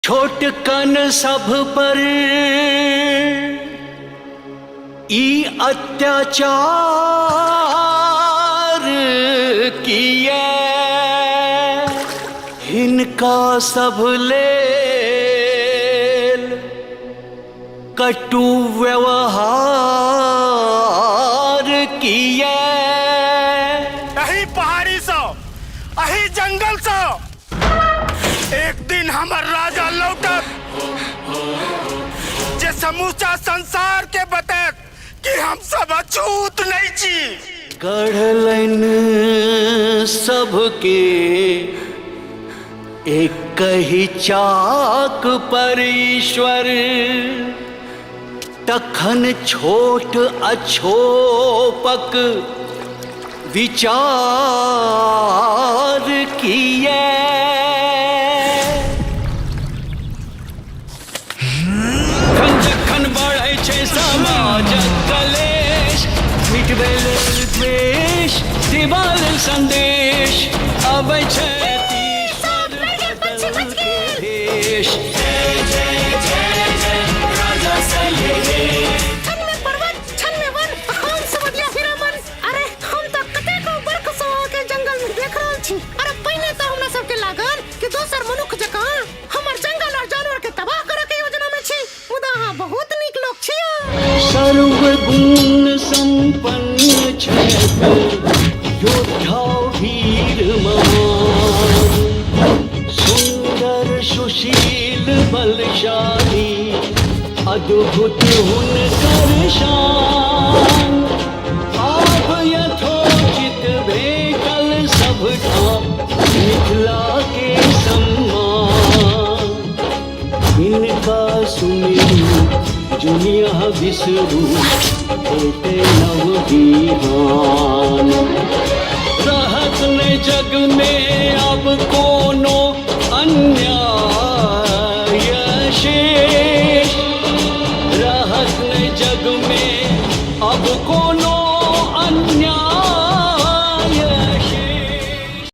छोटकन सब पर ई अत्याचार किए, इनका सब लेल कटु व्यवहार किए। अही पहाड़ी से अही जंगल से एक दिन हमर राजा लौटत जे समूचा संसार के बतैत कि हम सब अछूत नहीं छी। गढ़लन सबके एक ही चाक पर ईश्वर, तखन छोट अछोपक विचार किए। जखन बढ़ै छै समाजक कलेश, मिटबै लेल द्वेष, दिवाल संदेश, अबै छै ईश्वर बदल के भेष। जय जय जय जय राजा सलेहे। छन में पर्वत, छन में वन, हम समझिया फिरा मन। अरे हम तो कतेको बरख से के जंगल में देख रहल छी। अरे पहले तो हमरा सब के लागल कि दोसर मनुष्य जकां हमर जंगल और जानवर के तबाह करे के योजना में छी। मुदा अहाँ बहुत नीक लोक छी। सर्वगुण संपन्न छथि योद्धा वीर महान, सुंदर सुशील बलशाली, अद्भुत हुनकर शान। आब यथोचित भेटल सबठाम मिथिला के सम्मान, इनका सुमिरु जुनिया बिसरू होते नव विहान। रहत न जग में अब कोनो अन्याय शेष, रहत न जग में अब कोनो